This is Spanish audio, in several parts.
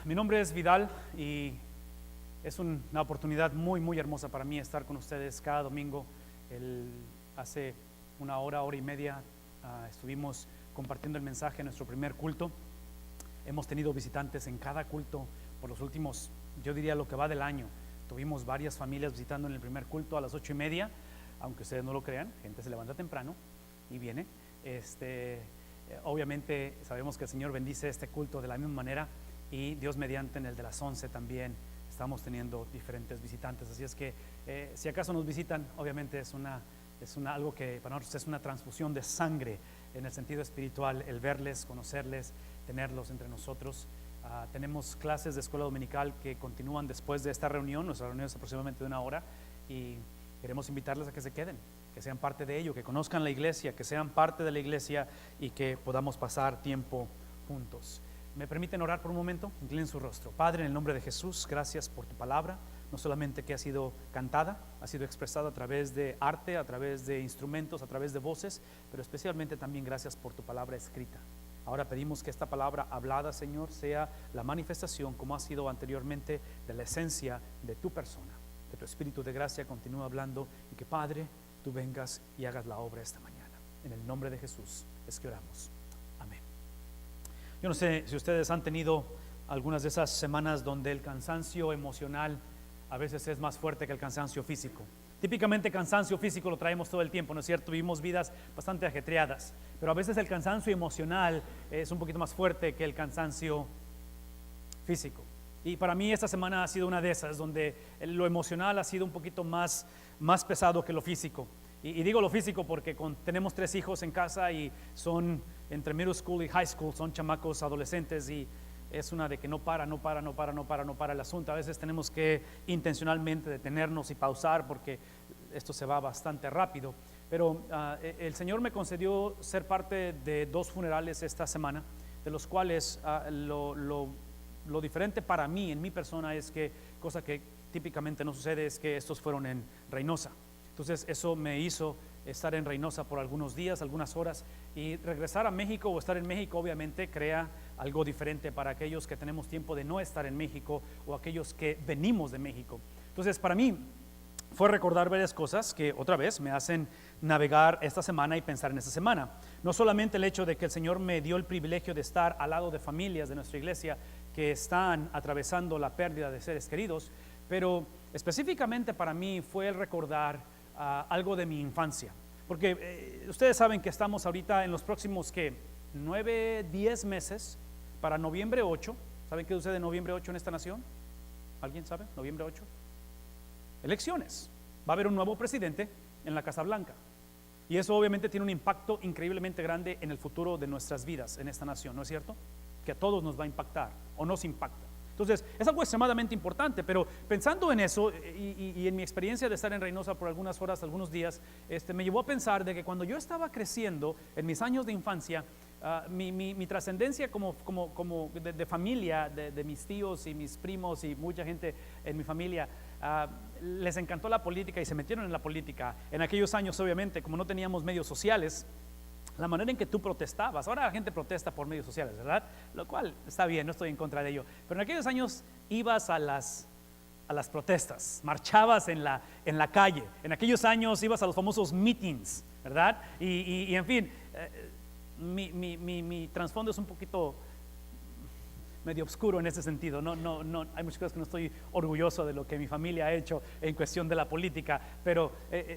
Mi nombre es Vidal y es una oportunidad muy hermosa para mí estar con ustedes cada domingo. Hace una hora y media estuvimos compartiendo el mensaje en nuestro primer culto. Hemos tenido visitantes en cada culto por los últimos, yo diría lo que va del año. Tuvimos varias familias visitando en el primer culto a las 8:30, aunque ustedes no lo crean, gente se levanta temprano y viene. Obviamente sabemos que el Señor bendice este culto de la misma manera, y Dios mediante en el de las 11 también estamos teniendo diferentes visitantes. Así es que si acaso nos visitan, obviamente es algo que para nosotros es una transfusión de sangre en el sentido espiritual, el verles, conocerles, tenerlos entre nosotros. Tenemos clases de escuela dominical que continúan después de esta reunión. Nuestra reunión es aproximadamente de una hora y queremos invitarles a que se queden, que sean parte de ello, que conozcan la iglesia, que sean parte de la iglesia y que podamos pasar tiempo juntos. ¿Me permiten orar por un momento? Inclinen su rostro. Padre, en el nombre de Jesús, gracias por tu palabra, no solamente que ha sido cantada, ha sido expresada a través de arte, a través de instrumentos, a través de voces, pero especialmente también gracias por tu palabra escrita. Ahora pedimos que esta palabra hablada, Señor, sea la manifestación, como ha sido anteriormente, de la esencia de tu persona. Que tu Espíritu de gracia continúe hablando y que, Padre, tú vengas y hagas la obra esta mañana. En el nombre de Jesús es que oramos. Amén. Yo no sé si ustedes han tenido algunas de esas semanas donde el cansancio emocional a veces es más fuerte que el cansancio físico. Típicamente cansancio físico lo traemos todo el tiempo, ¿no es cierto? Vivimos vidas bastante ajetreadas, pero a veces el cansancio emocional es un poquito más fuerte que el cansancio físico. Y para mí esta semana ha sido una de esas, donde lo emocional ha sido un poquito más pesado que lo físico. Y digo lo físico porque tenemos 3 hijos en casa y son entre middle school y high school, son chamacos adolescentes, y es una de que no para el asunto. A veces tenemos que intencionalmente detenernos y pausar porque esto se va bastante rápido. Pero el Señor me concedió ser parte de 2 funerales esta semana, de los cuales lo diferente para mí, en mi persona, es que, cosa que típicamente no sucede, es que estos fueron en Reynosa. Entonces eso me hizo estar en Reynosa por algunos días, algunas horas, y regresar a México o estar en México obviamente crea algo diferente para aquellos que tenemos tiempo de no estar en México o aquellos que venimos de México. Entonces para mí fue recordar varias cosas que otra vez me hacen navegar esta semana y pensar en esta semana. No solamente el hecho de que el Señor me dio el privilegio de estar al lado de familias de nuestra iglesia que están atravesando la pérdida de seres queridos, pero específicamente para mí fue el recordar algo de mi infancia. Porque ustedes saben que estamos ahorita en los próximos 9, 10 meses para noviembre 8. ¿Saben qué sucede noviembre 8 en esta nación? ¿Alguien sabe? Noviembre 8. Elecciones. Va a haber un nuevo presidente en la Casa Blanca. Y eso obviamente tiene un impacto increíblemente grande en el futuro de nuestras vidas en esta nación, ¿no es cierto? Que a todos nos va a impactar o nos impacta. Entonces es algo extremadamente importante, pero pensando en eso y en mi experiencia de estar en Reynosa por algunas horas, algunos días, me llevó a pensar de que cuando yo estaba creciendo en mis años de infancia, mi trascendencia como de familia, de mis tíos y mis primos y mucha gente en mi familia, les encantó la política y se metieron en la política. En aquellos años, obviamente, como no teníamos medios sociales, la manera en que tú protestabas, ahora la gente protesta por medios sociales, ¿verdad? Lo cual está bien, no estoy en contra de ello, pero en aquellos años ibas a las protestas, marchabas en la calle, en aquellos años ibas a los famosos meetings, ¿verdad? Y en fin, mi trasfondo es un poquito medio oscuro en ese sentido. No, hay muchas cosas que no estoy orgulloso de lo que mi familia ha hecho en cuestión de la política, pero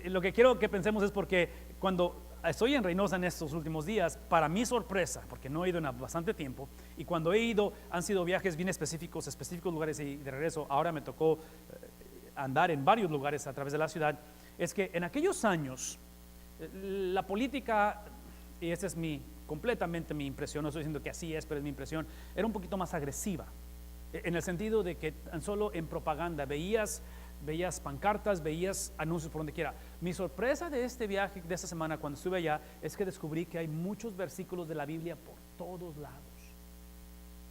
lo que quiero que pensemos es porque cuando estoy en Reynosa en estos últimos días, para mi sorpresa, porque no he ido en bastante tiempo, y cuando he ido han sido viajes bien específicos lugares, y de regreso ahora me tocó andar en varios lugares a través de la ciudad, es que en aquellos años la política, y esta es completamente mi impresión, no estoy diciendo que así es, pero es mi impresión, era un poquito más agresiva, en el sentido de que tan solo en propaganda veías pancartas, veías anuncios por donde quiera. Mi sorpresa de este viaje, de esta semana cuando estuve allá, es que descubrí que hay muchos versículos de la Biblia por todos lados,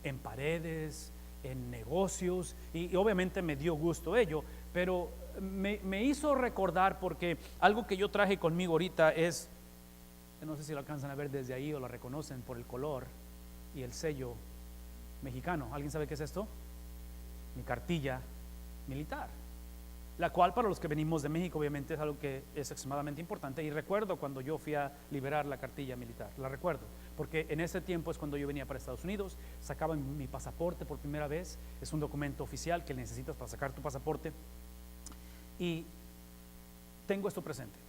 en paredes, en negocios, y obviamente me dio gusto ello, pero me hizo recordar, porque algo que yo traje conmigo ahorita es, no sé si lo alcanzan a ver desde ahí o lo reconocen por el color y el sello mexicano. ¿Alguien sabe qué es esto? Mi cartilla militar, la cual para los que venimos de México obviamente es algo que es extremadamente importante. Y recuerdo cuando yo fui a liberar la cartilla militar, la recuerdo, porque en ese tiempo es cuando yo venía para Estados Unidos, sacaba mi pasaporte por primera vez. Es un documento oficial que necesitas para sacar tu pasaporte, y tengo esto presente.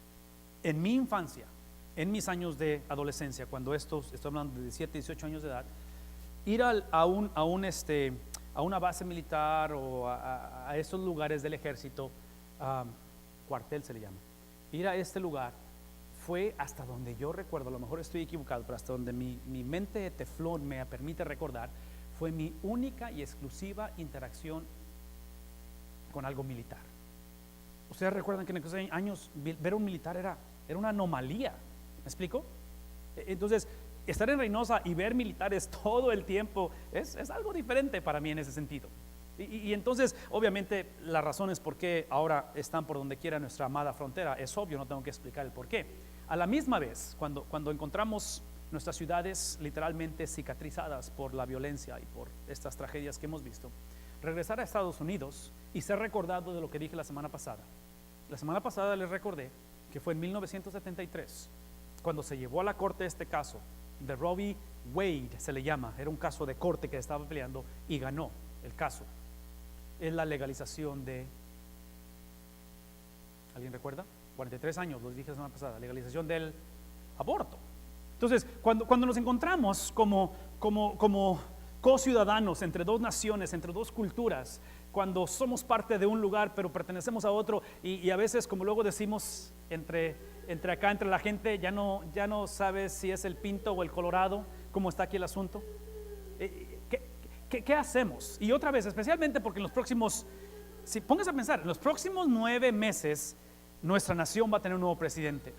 En mi infancia, en mis años de adolescencia, cuando estoy hablando de 17, 18 años de edad, ir a una base militar o a esos lugares del ejército, cuartel se le llama, ir a este lugar fue, hasta donde yo recuerdo, a lo mejor estoy equivocado, pero hasta donde mi mente de teflón me permite recordar, fue mi única y exclusiva interacción con algo militar. Ustedes recuerdan que en aquellos años ver a un militar era una anomalía, ¿me explico? Entonces, estar en Reynosa y ver militares todo el tiempo es algo diferente para mí en ese sentido. Y entonces, obviamente, la razón es por qué ahora están por donde quiera nuestra amada frontera. Es obvio, no tengo que explicar el por qué. A la misma vez, cuando encontramos nuestras ciudades literalmente cicatrizadas por la violencia y por estas tragedias que hemos visto, regresar a Estados Unidos y ser recordado de lo que dije la semana pasada. La semana pasada les recordé que fue en 1973 cuando se llevó a la corte este caso de Roe v. Wade, se le llama, era un caso de corte que estaba peleando y ganó el caso. Es la legalización de, ¿alguien recuerda? 43 años, lo dije la semana pasada, legalización del aborto. Entonces, cuando nos encontramos como co-ciudadanos entre dos naciones, entre dos culturas, cuando somos parte de un lugar pero pertenecemos a otro, y a veces, como luego decimos entre la gente, ya no sabes si es el Pinto o el Colorado, cómo está aquí el asunto. ¿Qué hacemos? Y otra vez, especialmente porque en los próximos, si póngase a pensar, en los próximos 9 meses nuestra nación va a tener un nuevo presidente.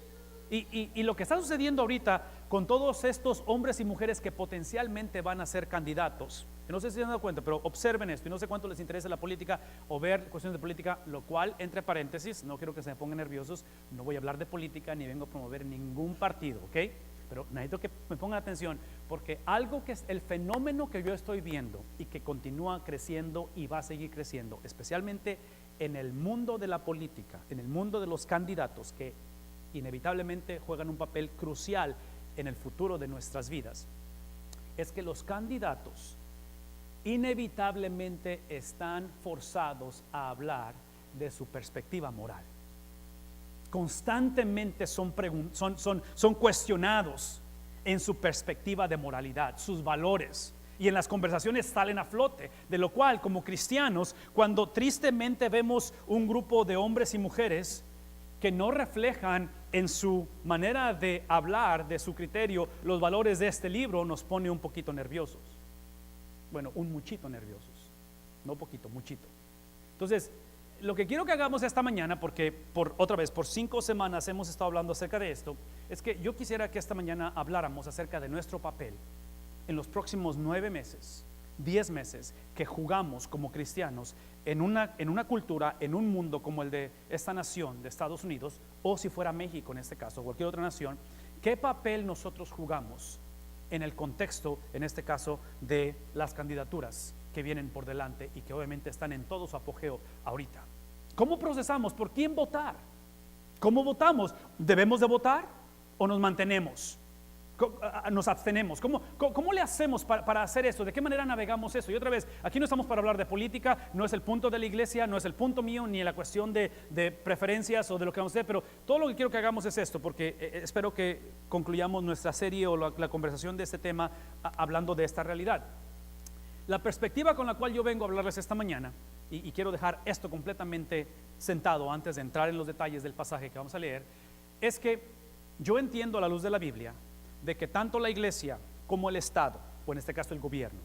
Y lo que está sucediendo ahorita con todos estos hombres y mujeres que potencialmente van a ser candidatos, no sé si se han dado cuenta, pero observen esto, y no sé cuánto les interesa la política o ver cuestiones de política, lo cual, entre paréntesis, no quiero que se me pongan nerviosos, no voy a hablar de política ni vengo a promover ningún partido, ¿ok? Pero necesito que me pongan atención, porque algo que es el fenómeno que yo estoy viendo y que continúa creciendo y va a seguir creciendo, especialmente en el mundo de la política, en el mundo de los candidatos que inevitablemente juegan un papel crucial en el futuro de nuestras vidas, es que los candidatos inevitablemente están forzados a hablar de su perspectiva moral. Constantemente son cuestionados en su perspectiva de moralidad, sus valores, y en las conversaciones salen a flote, de lo cual, como cristianos, cuando tristemente vemos un grupo de hombres y mujeres que no reflejan en su manera de hablar, de su criterio, los valores de este libro, nos pone un poquito nerviosos. Bueno, un muchito nerviosos, no poquito, muchito. Entonces, lo que quiero que hagamos esta mañana, porque otra vez, por 5 semanas hemos estado hablando acerca de esto, es que yo quisiera que esta mañana habláramos acerca de nuestro papel en los próximos 9 meses, 10 meses que jugamos como cristianos en una cultura, en un mundo como el de esta nación de Estados Unidos, o si fuera México en este caso, o cualquier otra nación. ¿Qué papel nosotros jugamos en el contexto, en este caso, de las candidaturas que vienen por delante y que obviamente están en todo su apogeo ahorita? ¿Cómo procesamos? ¿Por quién votar? ¿Cómo votamos? ¿Debemos de votar o nos mantenemos? ¿Nos abstenemos? ¿Cómo le hacemos para hacer eso? ¿De qué manera navegamos eso? Y otra vez, aquí no estamos para hablar de política, no es el punto de la iglesia, no es el punto mío, ni la cuestión de preferencias o de lo que vamos a hacer, pero todo lo que quiero que hagamos es esto, porque espero que concluyamos nuestra serie o la conversación de este tema hablando de esta realidad. La perspectiva con la cual yo vengo a hablarles esta mañana, y quiero dejar esto completamente sentado antes de entrar en los detalles del pasaje que vamos a leer, es que yo entiendo a la luz de la Biblia de que tanto la iglesia como el Estado, o en este caso el gobierno,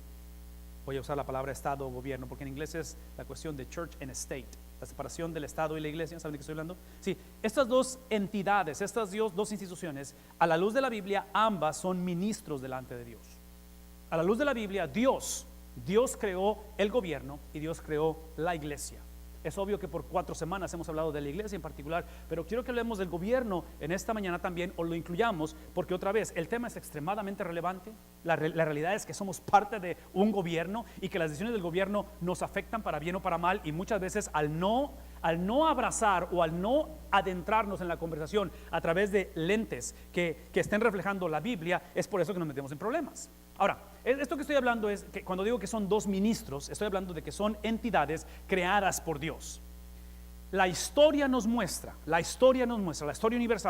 voy a usar la palabra Estado o gobierno porque en inglés es la cuestión de church and state, la separación del Estado y la iglesia. ¿Saben de qué estoy hablando? Sí, estas dos entidades, estas dos instituciones, a la luz de la Biblia, ambas son ministros delante de Dios. A la luz de la Biblia, Dios creó el gobierno y Dios creó la iglesia. Es obvio que por 4 semanas hemos hablado de la iglesia en particular, pero quiero que hablemos del gobierno en esta mañana también, o lo incluyamos, porque otra vez, el tema es extremadamente relevante. La realidad es que somos parte de un gobierno y que las decisiones del gobierno nos afectan para bien o para mal, y muchas veces al no abrazar o al no adentrarnos en la conversación a través de lentes que estén reflejando la Biblia, es por eso que nos metemos en problemas. Ahora, esto que estoy hablando es que cuando digo que son 2 ministros, estoy hablando de que son entidades creadas por Dios. La historia universal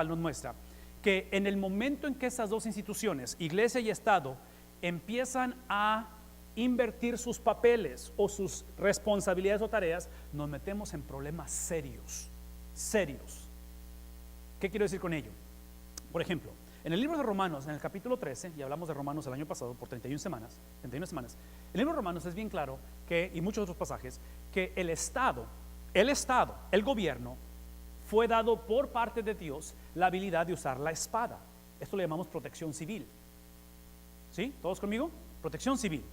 nos muestra que en el momento en que esas 2 instituciones, iglesia y Estado, empiezan a invertir sus papeles o sus responsabilidades o tareas, nos metemos en problemas serios. ¿Qué quiero decir con ello? Por ejemplo, en el libro de Romanos, en el capítulo 13, y hablamos de Romanos el año pasado por 31 semanas, el libro de Romanos es bien claro que, y muchos otros pasajes, que el Estado, el gobierno, fue dado por parte de Dios la habilidad de usar la espada. Esto le llamamos protección civil. ¿Sí? ¿Todos conmigo? Protección civil.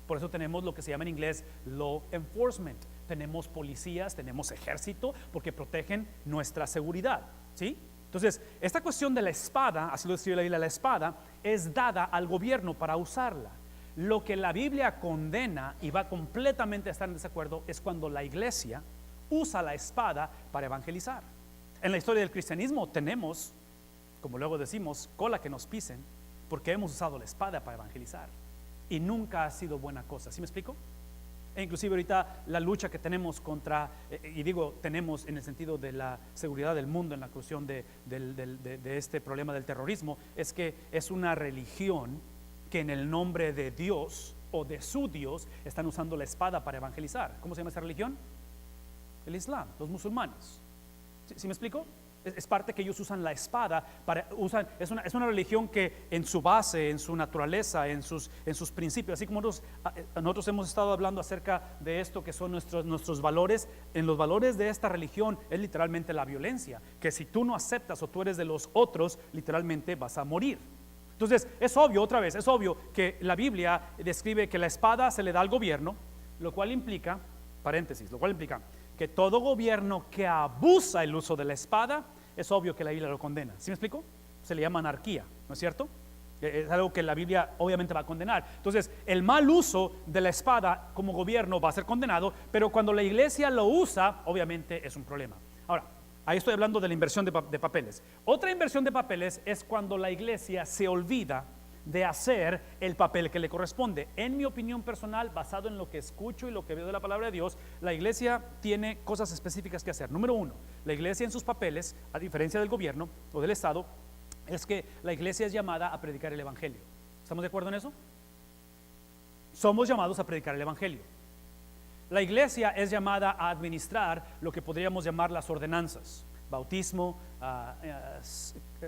Por eso tenemos lo que se llama en inglés law enforcement. Tenemos policías, tenemos ejército, porque protegen nuestra seguridad. ¿Sí? Entonces, esta cuestión de la espada, así lo describe la Biblia, la espada es dada al gobierno para usarla. Lo que la Biblia condena y va completamente a estar en desacuerdo es cuando la iglesia usa la espada para evangelizar. En la historia del cristianismo tenemos, como luego decimos, cola que nos pisen, porque hemos usado la espada para evangelizar, y nunca ha sido buena cosa. ¿Sí me explico? E inclusive ahorita la lucha que tenemos contra, y digo tenemos en el sentido de la seguridad del mundo en la cuestión de este problema del terrorismo, es que es una religión que en el nombre de Dios o de su Dios están usando la espada para evangelizar. ¿Cómo se llama esta religión? El Islam, los musulmanes. ¿Sí me explico? Es parte que ellos usan la espada es una religión que en su base, en su naturaleza, en sus principios, así como nosotros hemos estado hablando acerca de esto que son nuestros valores. En los valores de esta religión es literalmente la violencia, que si tú no aceptas o tú eres de los otros, literalmente vas a morir. Entonces es obvio, otra vez, es obvio que la Biblia describe que la espada se le da al gobierno, lo cual implica, paréntesis, que todo gobierno que abusa el uso de la espada, es obvio que la Biblia lo condena. ¿Sí me explico? Se le llama anarquía, ¿no es cierto? Es algo que la Biblia obviamente va a condenar. Entonces, el mal uso de la espada como gobierno va a ser condenado, pero cuando la iglesia lo usa, obviamente es un problema. Ahora, ahí estoy hablando de la inversión de papeles. Otra inversión de papeles es cuando la iglesia se olvida de hacer el papel que le corresponde. En mi opinión personal, basado en lo que escucho y lo que veo de la palabra de Dios, la iglesia tiene cosas específicas que hacer. Número 1, la iglesia en sus papeles, a diferencia del gobierno o del Estado, es que la iglesia es llamada a predicar el evangelio. ¿Estamos de acuerdo en eso? Somos llamados a predicar el evangelio. La iglesia es llamada a administrar lo que podríamos llamar las ordenanzas: bautismo,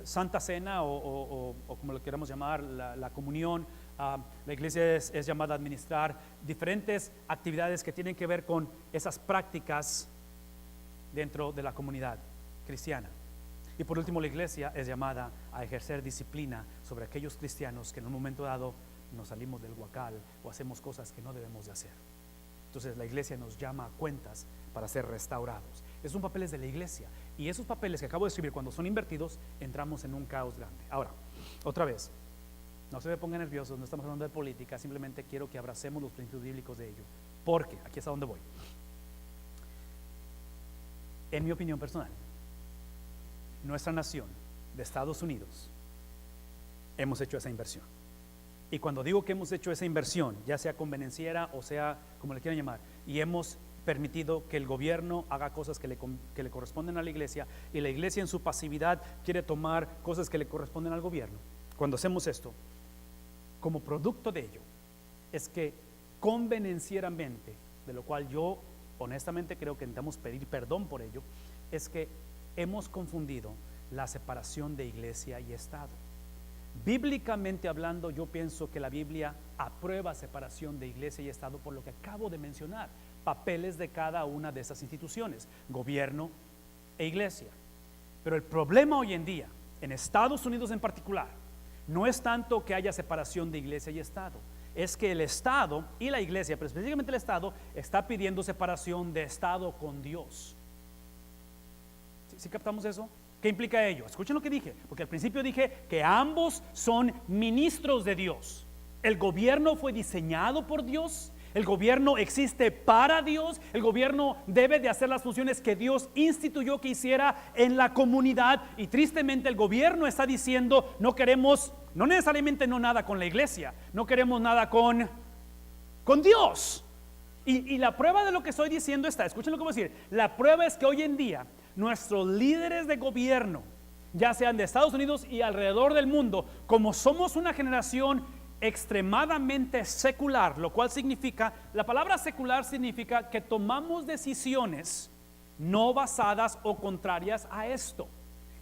Santa Cena o como lo queramos llamar, la comunión. La iglesia es llamada a administrar diferentes actividades que tienen que ver con esas prácticas dentro de la comunidad cristiana. Y por último, la iglesia es llamada a ejercer disciplina sobre aquellos cristianos que en un momento dado nos salimos del huacal o hacemos cosas que no debemos de hacer. Entonces la iglesia nos llama a cuentas para ser restaurados. Esos son papeles de la iglesia, y esos papeles que acabo de escribir, cuando son invertidos, entramos en un caos grande. Ahora, otra vez, no se me pongan nerviosos, no estamos hablando de política, simplemente quiero que abracemos los principios bíblicos de ello, porque aquí es a donde voy. En mi opinión personal, nuestra nación de Estados Unidos hemos hecho esa inversión. Y cuando digo que hemos hecho esa inversión, ya sea convenenciera o sea como le quieran llamar, y hemos permitido que el gobierno haga cosas que le corresponden a la iglesia, y la iglesia en su pasividad quiere tomar cosas que le corresponden al gobierno. Cuando hacemos esto, como producto de ello, es que convenencieramente, de lo cual yo honestamente creo que necesitamos pedir perdón por ello, es que hemos confundido la separación de iglesia y Estado. Bíblicamente hablando, yo pienso que la Biblia aprueba separación de iglesia y Estado por lo que acabo de mencionar, papeles de cada una de esas instituciones, gobierno e iglesia. Pero el problema hoy en día, en Estados Unidos en particular, no es tanto que haya separación de iglesia y Estado, es que el Estado y la iglesia, pero específicamente el Estado, está pidiendo separación de Estado con Dios. ¿Sí captamos eso? ¿Qué implica ello? Escuchen lo que dije, porque al principio dije que ambos son ministros de Dios. El gobierno fue diseñado por Dios, el gobierno existe para Dios, el gobierno debe de hacer las funciones que Dios instituyó que hiciera en la comunidad, y tristemente el gobierno está diciendo: no queremos, no necesariamente no nada con la iglesia, no queremos nada con Dios. Y la prueba de lo que estoy diciendo está, escuchen lo que voy a decir, la prueba es que hoy en día nuestros líderes de gobierno, ya sean de Estados Unidos y alrededor del mundo, como somos una generación extremadamente secular, lo cual significa, la palabra secular significa que tomamos decisiones no basadas o contrarias a esto.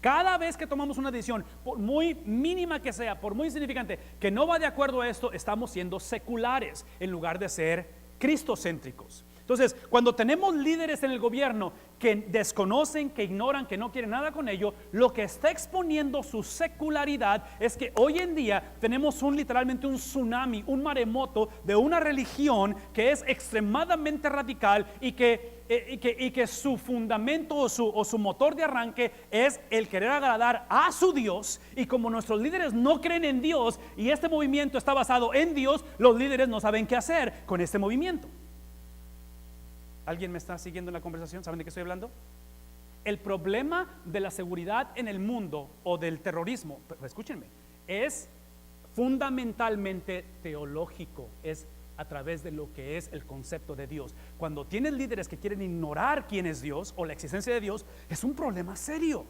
Cada vez que tomamos una decisión, por muy mínima que sea, por muy insignificante, que no va de acuerdo a esto, estamos siendo seculares en lugar de ser cristocéntricos. Entonces, cuando tenemos líderes en el gobierno que desconocen, que ignoran, que no quieren nada con ello, lo que está exponiendo su secularidad es que hoy en día tenemos literalmente un tsunami, un maremoto de una religión que es extremadamente radical y que su fundamento o su motor de arranque es el querer agradar a su Dios. Y como nuestros líderes no creen en Dios y este movimiento está basado en Dios, los líderes no saben qué hacer con este movimiento. ¿Alguien me está siguiendo en la conversación? ¿Saben de qué estoy hablando? El problema de la seguridad en el mundo o del terrorismo, escúchenme, es fundamentalmente teológico, es a través de lo que es el concepto de Dios. Cuando tienes líderes que quieren ignorar quién es Dios o la existencia de Dios, es un problema serio.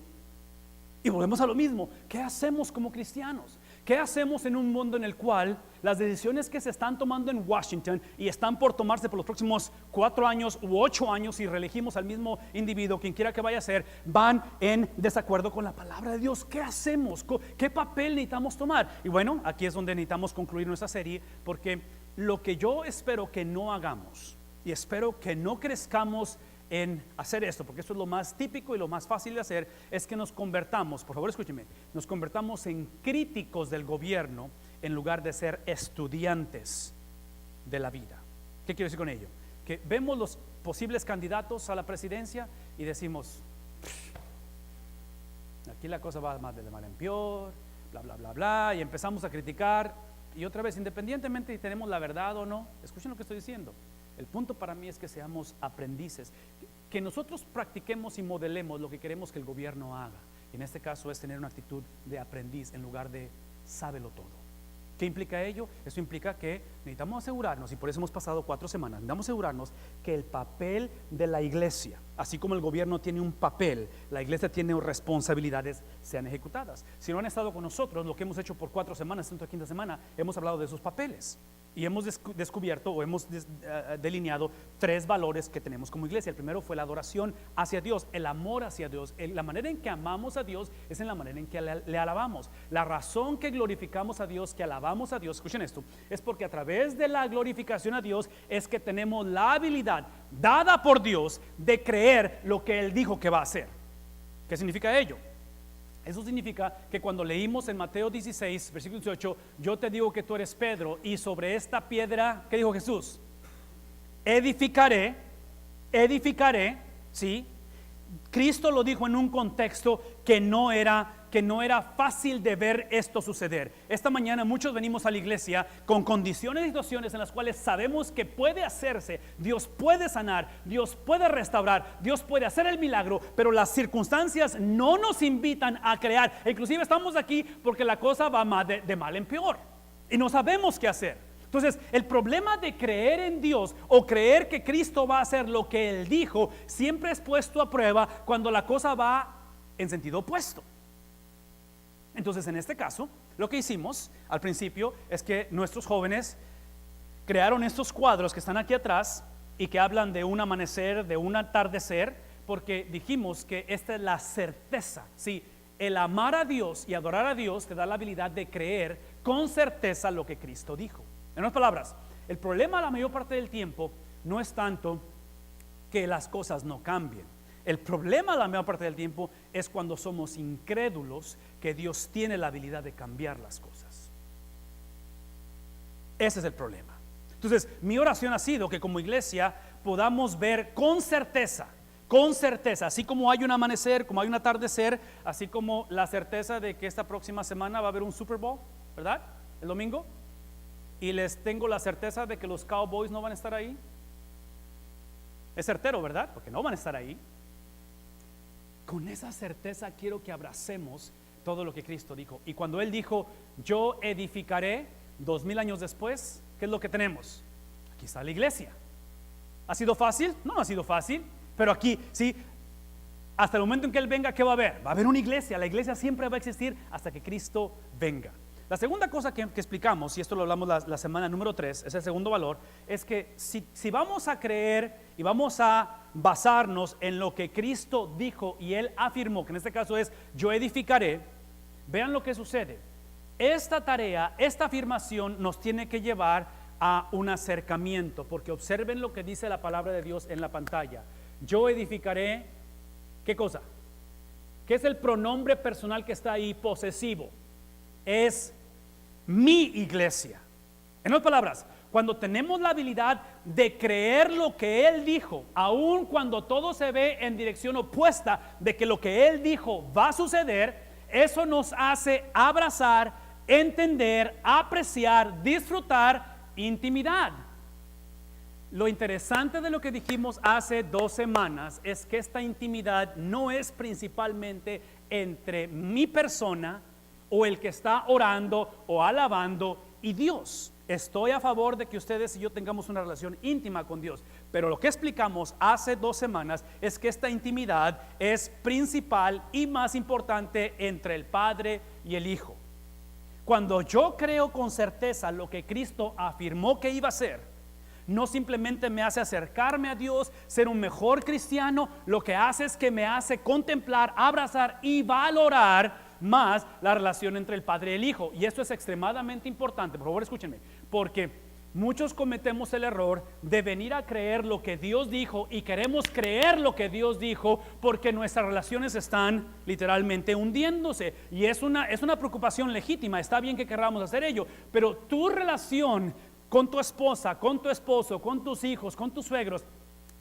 Y volvemos a lo mismo, ¿qué hacemos como cristianos? ¿Qué hacemos en un mundo en el cual las decisiones que se están tomando en Washington y están por tomarse por los próximos 4 años u 8 años, si reelegimos al mismo individuo, quien quiera que vaya a ser, van en desacuerdo con la palabra de Dios? ¿Qué hacemos? ¿Qué papel necesitamos tomar? Y bueno, aquí es donde necesitamos concluir nuestra serie, porque lo que yo espero que no hagamos, y espero que no crezcamos en hacer esto, porque esto es lo más típico y lo más fácil de hacer, es que nos convertamos, por favor escúcheme, nos convertamos en críticos del gobierno en lugar de ser estudiantes de la vida. ¿Qué quiero decir con ello? Que vemos los posibles candidatos a la presidencia y decimos: aquí la cosa va más de mal en peor, bla bla bla bla, y empezamos a criticar. Y otra vez, independientemente si tenemos la verdad o no, escuchen lo que estoy diciendo. El punto para mí es que seamos aprendices, que nosotros practiquemos y modelemos lo que queremos que el gobierno haga. Y en este caso es tener una actitud de aprendiz en lugar de sábelo todo. ¿Qué implica ello? Eso implica que necesitamos asegurarnos, y por eso hemos pasado 4 semanas, necesitamos asegurarnos que el papel de la iglesia, así como el gobierno tiene un papel, la iglesia tiene responsabilidades, sean ejecutadas. Si no han estado con nosotros, lo que hemos hecho por 4 semanas, esta quinta semana, hemos hablado de esos papeles. Y hemos descubierto o hemos delineado 3 valores que tenemos como iglesia. El primero fue la adoración hacia Dios, el amor hacia Dios. La manera en que amamos a Dios es en la manera en que le alabamos. La razón que glorificamos a Dios, que alabamos a Dios, escuchen esto, es porque a través de la glorificación a Dios es que tenemos la habilidad dada por Dios de creer lo que Él dijo que va a hacer. ¿Qué significa ello? Eso significa que cuando leímos en Mateo 16, versículo 18, yo te digo que tú eres Pedro, y sobre esta piedra, ¿qué dijo Jesús? Edificaré, ¿sí? Cristo lo dijo en un contexto que no era fácil de ver esto suceder. Esta mañana muchos venimos a la iglesia con condiciones y situaciones en las cuales sabemos que puede hacerse, Dios puede sanar, Dios puede restaurar, Dios puede hacer el milagro, pero las circunstancias no nos invitan a crear. Inclusive estamos aquí porque la cosa va de mal en peor y no sabemos qué hacer. Entonces, el problema de creer en Dios o creer que Cristo va a hacer lo que Él dijo siempre es puesto a prueba cuando la cosa va en sentido opuesto. Entonces, en este caso, lo que hicimos al principio es que nuestros jóvenes crearon estos cuadros que están aquí atrás y que hablan de un amanecer, de un atardecer, porque dijimos que esta es la certeza, ¿sí? El amar a Dios y adorar a Dios te da la habilidad de creer con certeza lo que Cristo dijo. En otras palabras, el problema la mayor parte del tiempo no es tanto que las cosas no cambien. El problema la mayor parte del tiempo es cuando somos incrédulos que Dios tiene la habilidad de cambiar las cosas. Ese es el problema. Entonces, mi oración ha sido que como iglesia podamos ver con certeza, así como hay un amanecer, como hay un atardecer, así como la certeza de que esta próxima semana va a haber un Super Bowl, ¿verdad? El domingo. Y les tengo la certeza de que los Cowboys no van a estar ahí. Es certero, ¿verdad? Porque no van a estar ahí. Con esa certeza quiero que abracemos todo lo que Cristo dijo. Y cuando Él dijo, yo edificaré, 2000 años después, ¿qué es lo que tenemos? Aquí está la iglesia. ¿Ha sido fácil? No, no ha sido fácil. Pero aquí, sí, hasta el momento en que Él venga, ¿qué va a haber? Va a haber una iglesia. La iglesia siempre va a existir hasta que Cristo venga. La segunda cosa que explicamos, y esto lo hablamos la semana número 3, es el segundo valor, es que si vamos a creer y vamos a basarnos en lo que Cristo dijo y Él afirmó, que en este caso es, yo edificaré, vean lo que sucede. Esta tarea, esta afirmación nos tiene que llevar a un acercamiento, porque observen lo que dice la palabra de Dios en la pantalla. Yo edificaré, ¿qué cosa? ¿Qué es el pronombre personal que está ahí posesivo? Es mi iglesia. En otras palabras, cuando tenemos la habilidad de creer lo que Él dijo, aun cuando todo se ve en dirección opuesta de que lo que Él dijo va a suceder, eso nos hace abrazar, entender, apreciar, disfrutar intimidad. Lo interesante de lo que dijimos hace 2 semanas es que esta intimidad no es principalmente entre mi persona o el que está orando o alabando y Dios. Estoy a favor de que ustedes y yo tengamos una relación íntima con Dios, pero lo que explicamos hace 2 semanas es que esta intimidad es principal y más importante entre el Padre y el Hijo. Cuando yo creo con certeza lo que Cristo afirmó que iba a ser, no simplemente me hace acercarme a Dios, ser un mejor cristiano, lo que hace es que me hace contemplar, abrazar y valorar más la relación entre el Padre y el Hijo. Y esto es extremadamente importante, por favor escúchenme, porque muchos cometemos el error de venir a creer lo que Dios dijo y queremos creer lo que Dios dijo porque nuestras relaciones están literalmente hundiéndose. Y es una preocupación legítima, está bien que queramos hacer ello, pero tu relación con tu esposa, con tu esposo, con tus hijos, con tus suegros,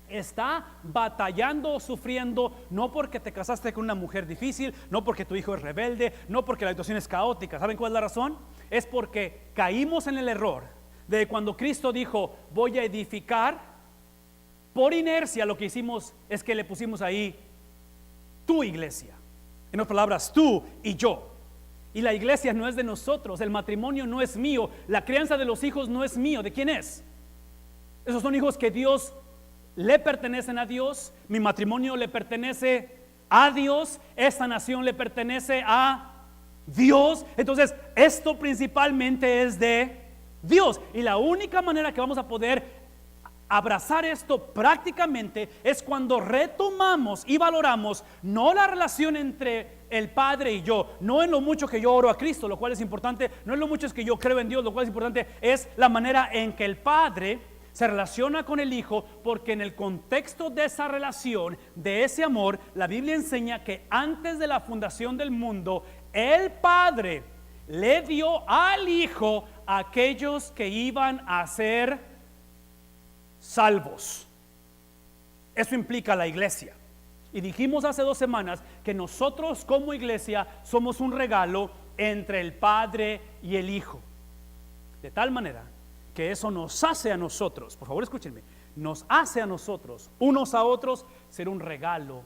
está batallando o sufriendo, no porque te casaste con una mujer difícil, no porque tu hijo es rebelde, no porque la situación es caótica. ¿Saben cuál es la razón? Es porque caímos en el error de cuando Cristo dijo, voy a edificar, por inercia lo que hicimos es que le pusimos ahí tu iglesia. En otras palabras, tú y yo. Y la iglesia no es de nosotros, el matrimonio no es mío, la crianza de los hijos no es mío. ¿De quién es? Esos son hijos que Dios le pertenecen a Dios, mi matrimonio le pertenece a Dios, esta nación le pertenece a Dios. Entonces esto principalmente es de Dios, y la única manera que vamos a poder abrazar esto prácticamente es cuando retomamos y valoramos no la relación entre el Padre y yo, no en lo mucho que yo oro a Cristo, lo cual es importante, no en lo mucho es que yo creo en Dios, lo cual es importante, es la manera en que el Padre se relaciona con el Hijo, porque en el contexto de esa relación, de ese amor, la Biblia enseña que antes de la fundación del mundo, el Padre le dio al Hijo a aquellos que iban a ser salvos. Eso implica la iglesia. Y dijimos hace 2 semanas que nosotros como iglesia somos un regalo entre el Padre y el Hijo. De tal manera que eso nos hace a nosotros, por favor escúchenme, nos hace a nosotros, unos a otros, ser un regalo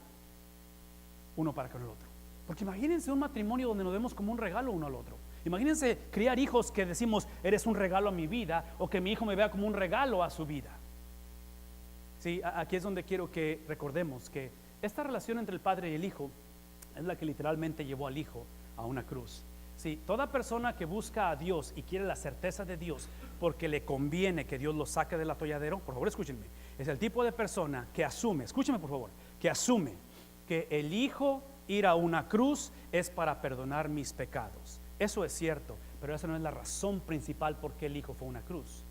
uno para con el otro. Porque imagínense un matrimonio donde nos vemos como un regalo uno al otro. Imagínense criar hijos que decimos, eres un regalo a mi vida, o que mi hijo me vea como un regalo a su vida. Sí, aquí es donde quiero que recordemos que esta relación entre el Padre y el Hijo es la que literalmente llevó al Hijo a una cruz. Sí, toda persona que busca a Dios y quiere la certeza de Dios porque le conviene que Dios lo saque del atolladero, por favor escúchenme, es el tipo de persona que asume, escúchenme por favor, que asume que el Hijo ir a una cruz es para perdonar mis pecados. Eso es cierto, pero esa no es la razón principal por qué el Hijo fue a una cruz.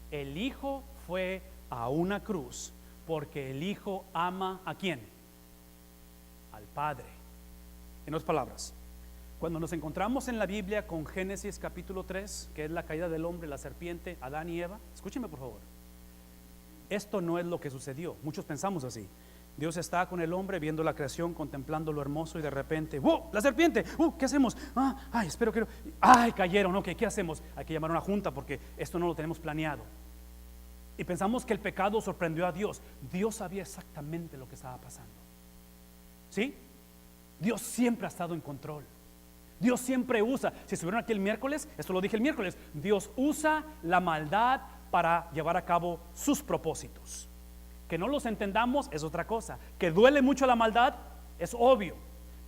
El Hijo fue a una cruz porque el Hijo ama ¿a quién? Al Padre. En otras palabras, Cuando nos encontramos en la Biblia con Génesis capítulo 3, que es la caída del hombre, la serpiente, Adán y Eva, escúcheme por favor. Esto no es lo que sucedió. Muchos pensamos así. Dios está con el hombre viendo la creación, contemplando lo hermoso y de repente, ¡wow! La serpiente, ¿qué hacemos? Ay, espero que ay, cayeron, ok, ¿qué hacemos? Hay que llamar a una junta porque esto no lo tenemos planeado. Y pensamos que el pecado sorprendió a Dios. Dios sabía exactamente lo que estaba pasando. ¿Sí? Dios siempre ha estado en control. Dios siempre usa, si estuvieron aquí el miércoles, esto lo dije el miércoles, Dios usa la maldad para llevar a cabo sus propósitos. Que no los entendamos es otra cosa. Que duele mucho la maldad es obvio.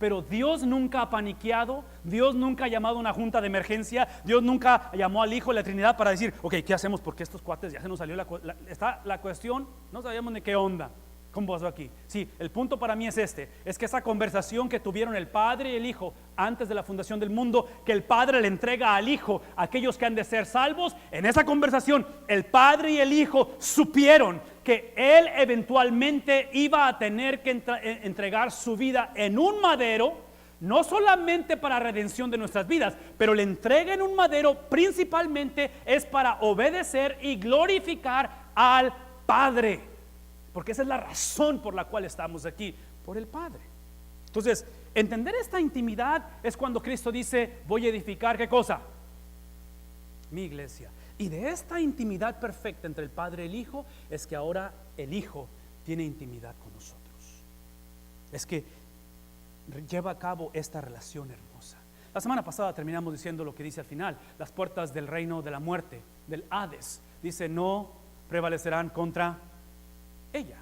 Pero Dios nunca ha paniqueado, Dios nunca ha llamado a una junta de emergencia, Dios nunca llamó al Hijo de la Trinidad para decir, ok, ¿qué hacemos? Porque estos cuates ya se nos salió la cuestión, no sabíamos ni qué onda. ¿Cómo pasó aquí? Sí, el punto para mí es es que esa conversación que tuvieron el Padre y el Hijo antes de la fundación del mundo, que el Padre le entrega al Hijo a aquellos que han de ser salvos, en esa conversación el Padre y el Hijo supieron que Él eventualmente iba a tener que entregar su vida en un madero, no solamente para redención de nuestras vidas, pero la entrega en un madero principalmente es para obedecer y glorificar al Padre. Porque esa es la razón por la cual estamos aquí, por el Padre. Entonces, entender esta intimidad es cuando Cristo dice, voy a edificar, ¿qué cosa? Mi iglesia. Y de esta intimidad perfecta entre el Padre y el Hijo, es que ahora el Hijo tiene intimidad con nosotros. Es que lleva a cabo esta relación hermosa. La semana pasada terminamos diciendo lo que dice al final, las puertas del reino de la muerte, del Hades, dice, no prevalecerán contra ella.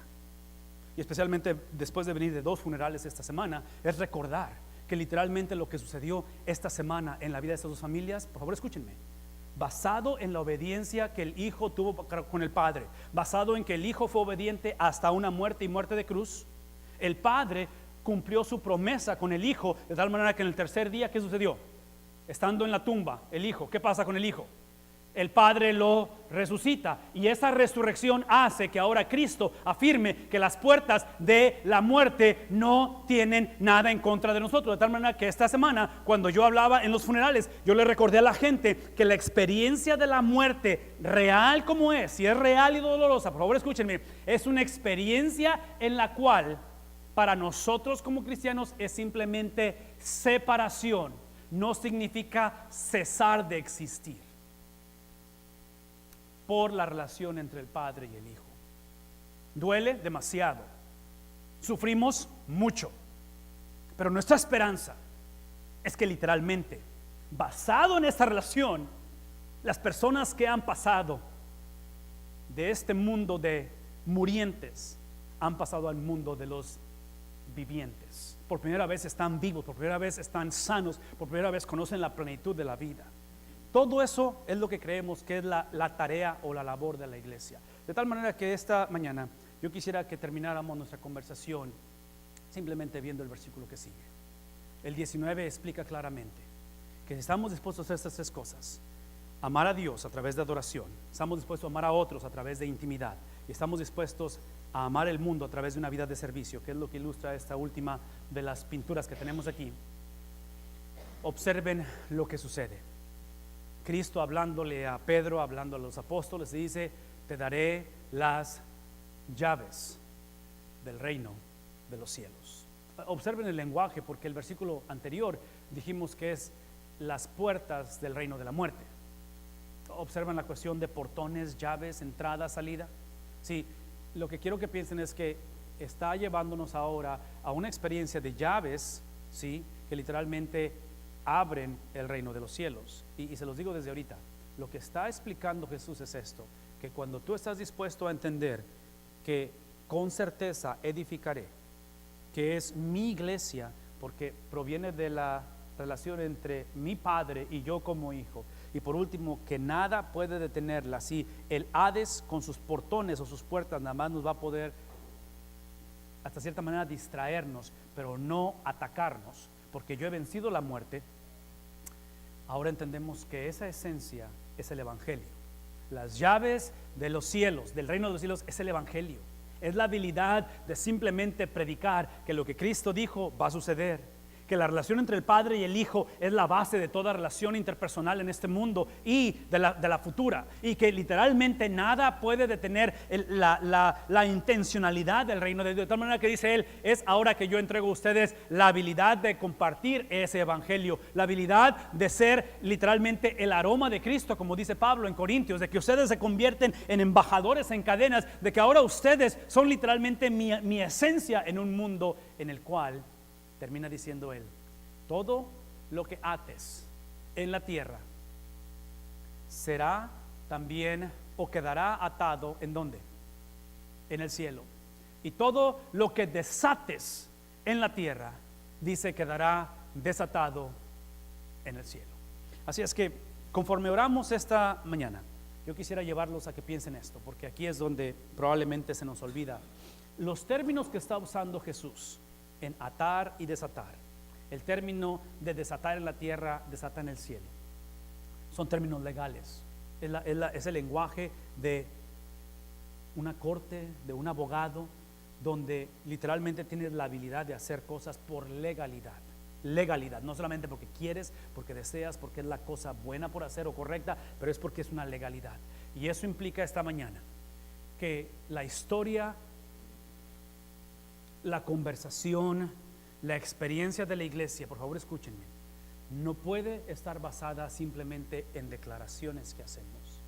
Y especialmente después de venir de 2 funerales esta semana, es recordar que literalmente lo que sucedió esta semana en la vida de estas 2 familias, por favor escúchenme, basado en la obediencia que el Hijo tuvo con el Padre, basado en que el Hijo fue obediente hasta una muerte y muerte de cruz, el Padre cumplió su promesa con el Hijo de tal manera que en el tercer día, ¿qué sucedió? Estando en la tumba, el Hijo, ¿qué pasa con el Hijo? El Padre lo resucita y esa resurrección hace que ahora Cristo afirme que las puertas de la muerte no tienen nada en contra de nosotros. De tal manera que esta semana, cuando yo hablaba en los funerales, yo le recordé a la gente que la experiencia de la muerte, real como es, si es real y dolorosa, por favor escúchenme, es una experiencia en la cual para nosotros como cristianos es simplemente separación, no significa cesar de existir. Por la relación entre el Padre y el Hijo. Duele demasiado, sufrimos mucho, pero nuestra esperanza es que literalmente, basado en esta relación, las personas que han pasado de este mundo de murientes han pasado al mundo de los vivientes. Por primera vez están vivos, por primera vez están sanos, por primera vez conocen la plenitud de la vida. Todo eso es lo que creemos que es la tarea o la labor de la iglesia. De tal manera que esta mañana yo quisiera que termináramos nuestra conversación simplemente viendo el versículo que sigue. El 19 explica claramente que si estamos dispuestos a estas 3 cosas, amar a Dios a través de adoración, estamos dispuestos a amar a otros a través de intimidad y estamos dispuestos a amar el mundo a través de una vida de servicio, que es lo que ilustra esta última de las pinturas que tenemos aquí. Observen lo que sucede. Cristo hablándole a Pedro, hablando a los apóstoles, dice, te daré las llaves del reino de los cielos. Observen el lenguaje, porque el versículo anterior dijimos que es las puertas del reino de la muerte. Observen la cuestión de portones, llaves, entrada, salida. Sí, lo que quiero que piensen es que está llevándonos ahora a una experiencia de llaves, sí, que literalmente abren el reino de los cielos. Y se los digo desde ahorita, lo que está explicando Jesús es esto, que cuando tú estás dispuesto a entender que con certeza edificaré, que es mi iglesia, porque proviene de la relación entre mi Padre y yo como hijo, y por último que nada puede detenerla, si el Hades con sus portones o sus puertas nada más nos va a poder hasta cierta manera distraernos, pero no atacarnos, porque yo he vencido la muerte. Ahora entendemos que esa esencia es el Evangelio. Las llaves de los cielos, del reino de los cielos, es el Evangelio. Es la habilidad de simplemente predicar que lo que Cristo dijo va a suceder, que la relación entre el Padre y el Hijo es la base de toda relación interpersonal en este mundo y de la futura, y que literalmente nada puede detener la intencionalidad del reino de Dios. De tal manera que dice él, es ahora que yo entrego a ustedes la habilidad de compartir ese evangelio, la habilidad de ser literalmente el aroma de Cristo, como dice Pablo en Corintios, de que ustedes se convierten en embajadores en cadenas, de que ahora ustedes son literalmente mi esencia en un mundo en el cual, termina diciendo él, todo lo que ates en la tierra será también o quedará atado ¿en dónde? En el cielo. Y todo lo que desates en la tierra, dice, quedará desatado en el cielo. Así es que conforme oramos esta mañana, yo quisiera llevarlos a que piensen esto, porque aquí es donde probablemente se nos olvida los términos que está usando Jesús en atar y desatar. El término de desatar en la tierra, desatar en el cielo, son términos legales. Es el lenguaje de una corte, de un abogado, donde literalmente tienes la habilidad de hacer cosas por legalidad. Legalidad, no solamente porque quieres, porque deseas, porque es la cosa buena por hacer o correcta, pero es porque es una legalidad. Y eso implica esta mañana que la historia, la conversación, la experiencia de la iglesia, por favor escúchenme, no puede estar basada simplemente en declaraciones que hacemos.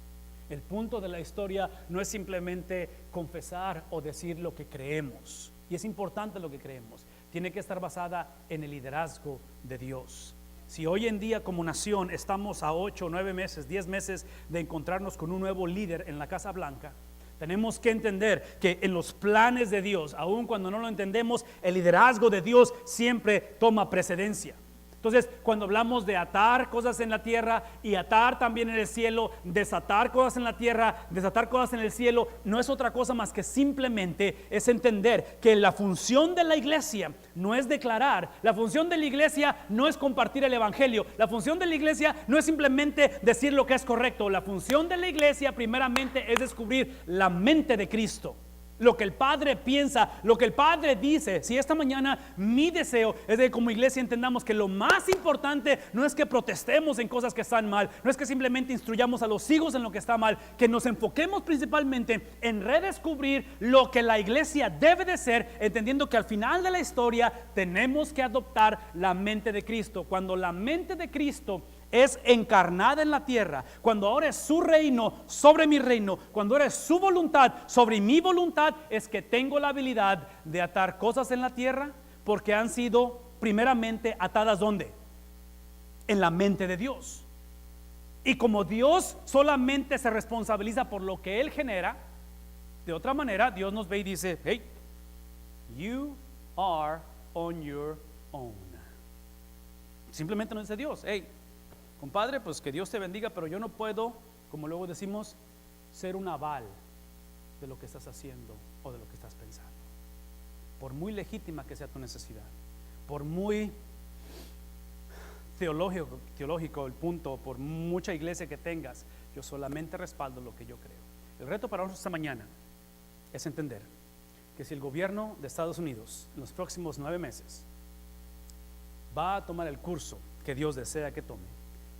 El punto de la historia no es simplemente confesar o decir lo que creemos, y es importante lo que creemos. Tiene que estar basada en el liderazgo de Dios. Si hoy en día como nación estamos a 8, 9 meses, 10 meses de encontrarnos con un nuevo líder en la Casa Blanca, tenemos que entender que en los planes de Dios, aun cuando no lo entendemos, el liderazgo de Dios siempre toma precedencia. Entonces, cuando hablamos de atar cosas en la tierra y atar también en el cielo, desatar cosas en la tierra, desatar cosas en el cielo, no es otra cosa más que simplemente es entender que la función de la iglesia no es declarar, la función de la iglesia no es compartir el evangelio, la función de la iglesia no es simplemente decir lo que es correcto, la función de la iglesia primeramente es descubrir la mente de Cristo. Lo que el Padre piensa, lo que el Padre dice. Si esta mañana mi deseo es de que como iglesia entendamos que lo más importante no es que protestemos en cosas que están mal, no es que simplemente instruyamos a los hijos en lo que está mal, que nos enfoquemos principalmente en redescubrir lo que la iglesia debe de ser, entendiendo que al final de la historia tenemos que adoptar la mente de Cristo. Cuando la mente de Cristo es encarnada en la tierra, cuando ahora es su reino sobre mi reino, cuando ahora es su voluntad sobre mi voluntad, es que tengo la habilidad de atar cosas en la tierra porque han sido primeramente atadas ¿dónde? En la mente de Dios. Y como Dios solamente se responsabiliza por lo que Él genera, de otra manera Dios nos ve y dice, hey, you are on your own. Simplemente nos dice Dios, hey, compadre, pues que Dios te bendiga, pero yo no puedo, como luego decimos, ser un aval de lo que estás haciendo o de lo que estás pensando. Por muy legítima que sea tu necesidad, por muy teológico el punto, por mucha iglesia que tengas, yo solamente respaldo lo que yo creo. El reto para nosotros esta mañana es entender que si el gobierno de Estados Unidos en los próximos 9 meses va a tomar el curso que Dios desea que tome,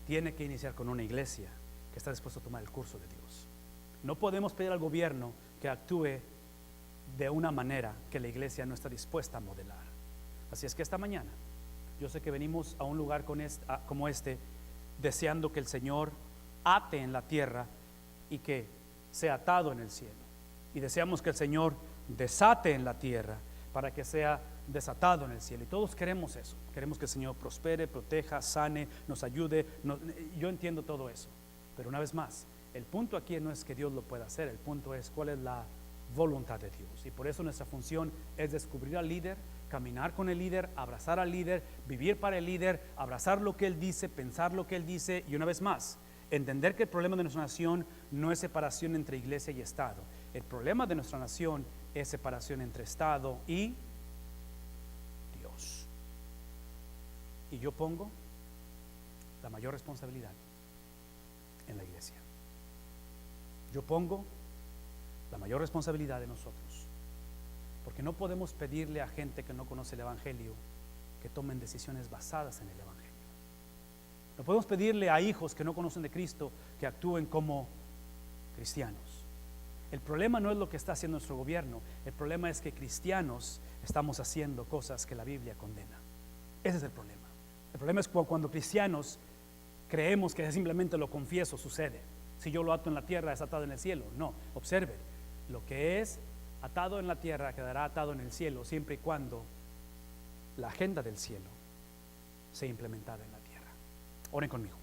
tiene que iniciar con una iglesia que está dispuesta a tomar el curso de Dios. No podemos pedir al gobierno que actúe de una manera que la iglesia no está dispuesta a modelar. Así es que esta mañana yo sé que venimos a un lugar como este deseando que el Señor ate en la tierra y que sea atado en el cielo, y deseamos que el Señor desate en la tierra para que sea desatado en el cielo, y todos queremos eso. Queremos que el Señor prospere, proteja, sane, nos ayude. Yo entiendo todo eso, pero una vez más, el punto aquí no es que Dios lo pueda hacer, el punto es cuál es la voluntad de Dios. Y por eso nuestra función es descubrir al líder, caminar con el líder, abrazar al líder, vivir para el líder, abrazar lo que él dice, pensar lo que él dice, y una vez más, entender que el problema de nuestra nación no es separación entre iglesia y Estado. El problema de nuestra nación es separación entre Estado y Dios. Y yo pongo la mayor responsabilidad en la iglesia. Yo pongo la mayor responsabilidad de nosotros, porque no podemos pedirle a gente que no conoce el evangelio que tomen decisiones basadas en el Evangelio. No podemos pedirle a hijos que no conocen de Cristo que actúen como cristianos. El problema no es lo que está haciendo nuestro gobierno, el problema es que cristianos estamos haciendo cosas que la Biblia condena. Ese es el problema. El problema es cuando cristianos creemos que simplemente lo confieso, sucede. Si yo lo ato en la tierra, es atado en el cielo. No, observe, lo que es atado en la tierra quedará atado en el cielo, siempre y cuando la agenda del cielo sea implementada en la tierra. Oren conmigo.